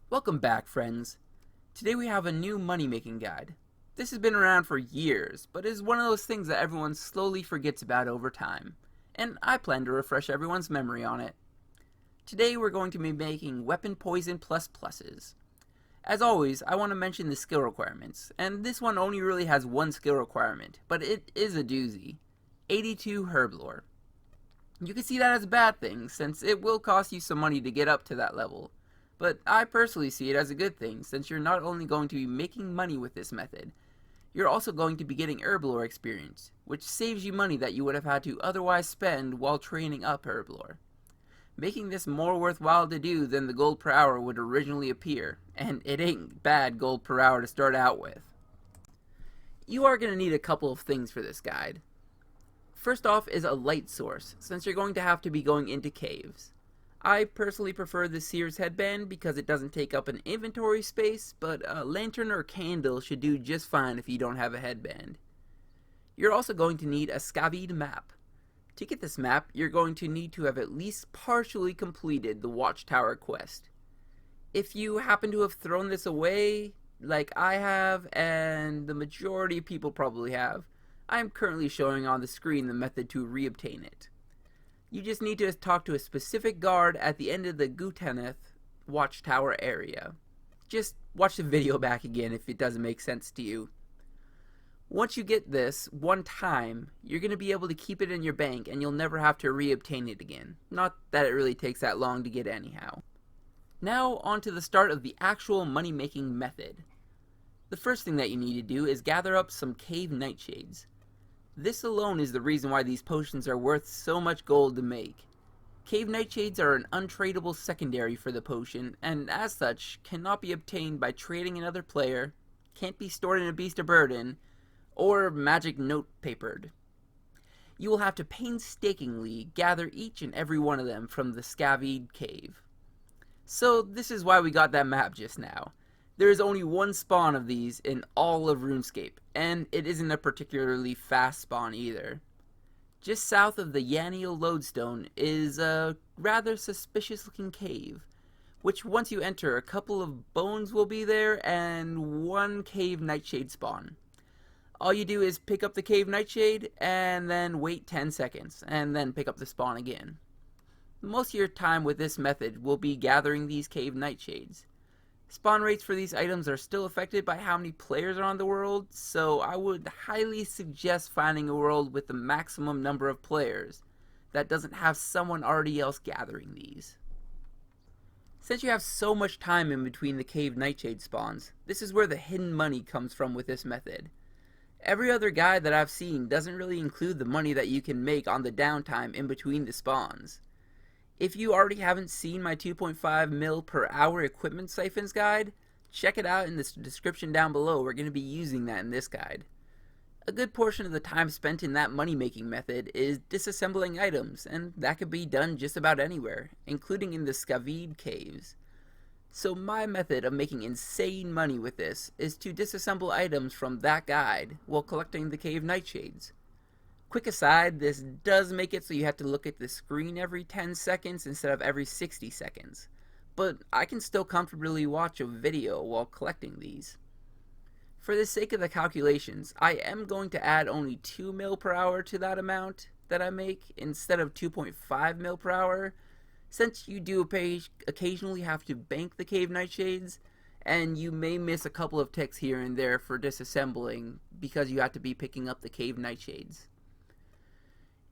Welcome back, friends. Today we have a new money-making guide. This has been around for years, but is one of those things that everyone slowly forgets about over time, and I plan to refresh everyone's memory on it. Today we're going to be making weapon poison plus pluses. As always, I want to mention the skill requirements, and this one only really has one skill requirement, but it is a doozy. 82 Herblore. You can see that as a bad thing, since it will cost you some money to get up to that level. But I personally see it as a good thing, since you're not only going to be making money with this method, you're also going to be getting Herblore experience, which saves you money that you would have had to otherwise spend while training up Herblore, making this more worthwhile to do than the gold per hour would originally appear, and it ain't bad gold per hour to start out with. You are going to need a couple of things for this guide. First off is a light source, since you're going to have to be going into caves. I personally prefer the Sears headband because it doesn't take up an inventory space, but a lantern or candle should do just fine if you don't have a headband. You're also going to need a scavied map. To get this map, you're going to need to have at least partially completed the Watchtower quest. If you happen to have thrown this away, like I have, and the majority of people probably have, I am currently showing on the screen the method to reobtain it. You just need to talk to a specific guard at the end of the Gutaneth Watchtower area. Just watch the video back again if it doesn't make sense to you. Once you get this one time, you're going to be able to keep it in your bank and you'll never have to reobtain it again. Not that it really takes that long to get anyhow. Now on to the start of the actual money-making method. The first thing that you need to do is gather up some cave nightshades. This alone is the reason why these potions are worth so much gold to make. Cave nightshades are an untradeable secondary for the potion, and as such, cannot be obtained by trading another player, can't be stored in a beast of burden, or magic note papered. You will have to painstakingly gather each and every one of them from the scavied cave. So this is why we got that map just now. There is only one spawn of these in all of RuneScape, and it isn't a particularly fast spawn either. Just south of the Yaniel Lodestone is a rather suspicious looking cave, which once you enter, a couple of bones will be there and one cave nightshade spawn. All you do is pick up the cave nightshade and then wait 10 seconds, and then pick up the spawn again. Most of your time with this method will be gathering these cave nightshades. Spawn rates for these items are still affected by how many players are on the world, so I would highly suggest finding a world with the maximum number of players that doesn't have someone already else gathering these. Since you have so much time in between the cave nightshade spawns, this is where the hidden money comes from with this method. Every other guide that I've seen doesn't really include the money that you can make on the downtime in between the spawns. If you already haven't seen my 2.5 mil per hour equipment siphons guide, check it out in the description down below. We're going to be using that in this guide. A good portion of the time spent in that money making method is disassembling items, and that could be done just about anywhere, including in the scavied caves. So my method of making insane money with this is to disassemble items from that guide while collecting the cave nightshades. Quick aside, this does make it so you have to look at the screen every 10 seconds instead of every 60 seconds, but I can still comfortably watch a video while collecting these. For the sake of the calculations, I am going to add only 2 mil per hour to that amount that I make instead of 2.5 mil per hour, since you do occasionally have to bank the cave nightshades, and you may miss a couple of ticks here and there for disassembling because you have to be picking up the cave nightshades.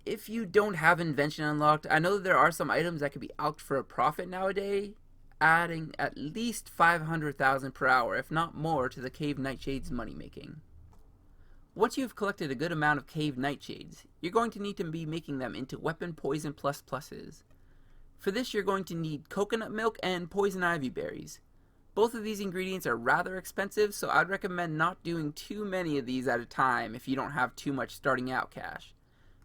If you don't have Invention unlocked, I know that there are some items that can be alked for a profit nowadays, adding at least 500,000 per hour, if not more, to the cave nightshade's money making. Once you've collected a good amount of cave nightshades, you're going to need to be making them into weapon poison plus pluses. For this, you're going to need coconut milk and poison ivy berries. Both of these ingredients are rather expensive, so I'd recommend not doing too many of these at a time if you don't have too much starting out cash.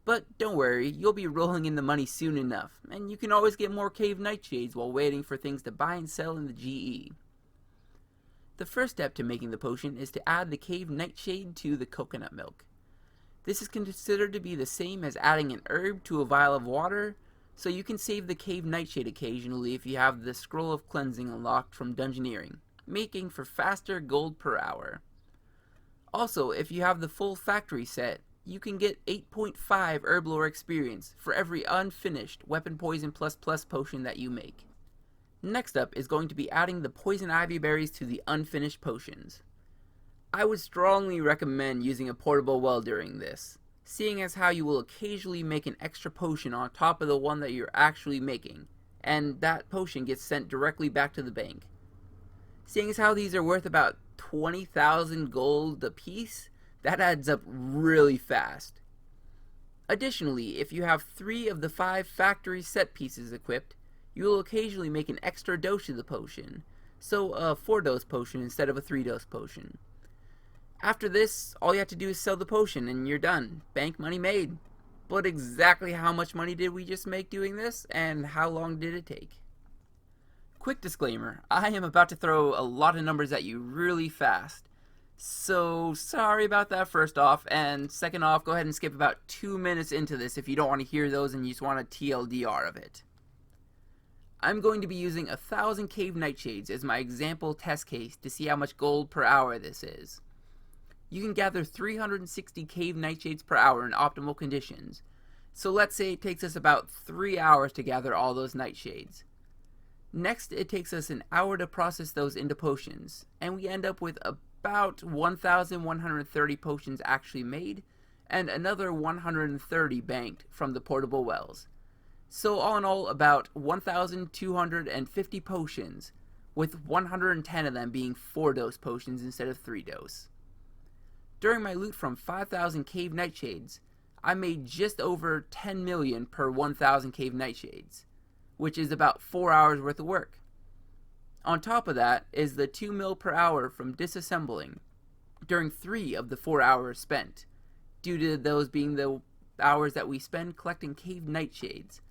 But don't worry, you'll be rolling in the money soon enough, and you can always get more cave nightshades while waiting for things to buy and sell in the GE. The first step to making the potion is to add the cave nightshade to the coconut milk. This is considered to be the same as adding an herb to a vial of water, so you can save the Cave Nightshade occasionally if you have the Scroll of Cleansing unlocked from Dungeoneering, making for faster gold per hour. Also, if you have the full factory set, you can get 8.5 Herblore experience for every unfinished Weapon Poison ++ potion that you make. Next up is going to be adding the Poison Ivy berries to the unfinished potions. I would strongly recommend using a portable well during this, seeing as how you will occasionally make an extra potion on top of the one that you're actually making, and that potion gets sent directly back to the bank. Seeing as how these are worth about 20,000 gold a piece, that adds up really fast. Additionally, if you have 3 of the 5 factory set pieces equipped, you will occasionally make an extra dose of the potion, so a 4-dose potion instead of a 3-dose potion. After this, all you have to do is sell the potion and you're done. Bank money made. But exactly how much money did we just make doing this, and how long did it take? Quick disclaimer, I am about to throw a lot of numbers at you really fast. So sorry about that first off, and second off, go ahead and skip about 2 minutes into this if you don't want to hear those and you just want a TLDR of it. I'm going to be using 1,000 Cave Nightshades as my example test case to see how much gold per hour this is. You can gather 360 Cave Nightshades per hour in optimal conditions, so let's say it takes us about 3 hours to gather all those Nightshades. Next, it takes us an hour to process those into potions, and we end up with about 1,130 potions actually made, and another 130 banked from the portable wells. So all in all, about 1,250 potions, with 110 of them being 4-dose potions instead of 3-dose. During my loot from 5,000 Cave Nightshades, I made just over 10 million per 1,000 Cave Nightshades, which is about 4 hours worth of work. On top of that is the 2 mil per hour from disassembling during 3 of the 4 hours spent, due to those being the hours that we spend collecting Cave Nightshades.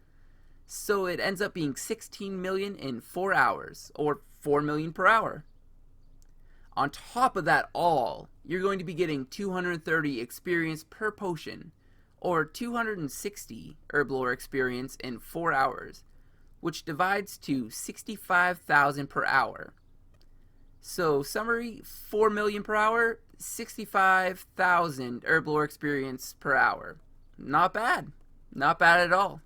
So it ends up being 16 million in 4 hours, or 4 million per hour. On top of that all, you're going to be getting 230 experience per potion, or 260 Herblore experience in 4 hours, which divides to 65,000 per hour. So summary, 4 million per hour, 65,000 Herblore experience per hour. Not bad. Not bad at all.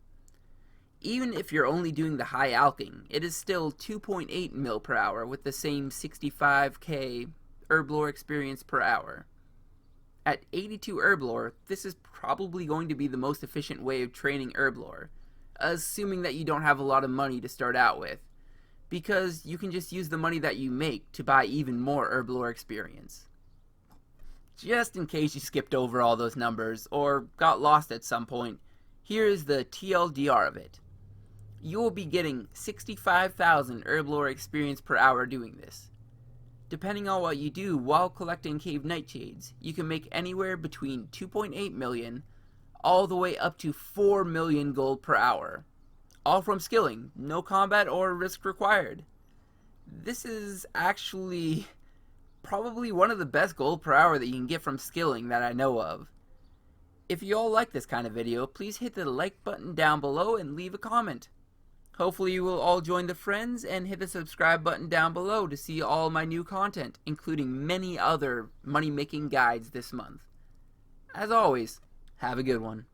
Even if you're only doing the high alching, it is still 2.8 mil per hour with the same 65k Herblore experience per hour. At 82 Herblore, this is probably going to be the most efficient way of training Herblore, assuming that you don't have a lot of money to start out with, because you can just use the money that you make to buy even more Herblore experience. Just in case you skipped over all those numbers or got lost at some point, here is the TLDR of it. You will be getting 65,000 Herblore experience per hour doing this. Depending on what you do while collecting Cave Nightshades, you can make anywhere between 2.8 million all the way up to 4 million gold per hour. All from skilling, no combat or risk required. This is actually probably one of the best gold per hour that you can get from skilling that I know of. If you all like this kind of video, please hit the like button down below and leave a comment. Hopefully you will all join the friends and hit the subscribe button down below to see all my new content, including many other money-making guides this month. As always, have a good one.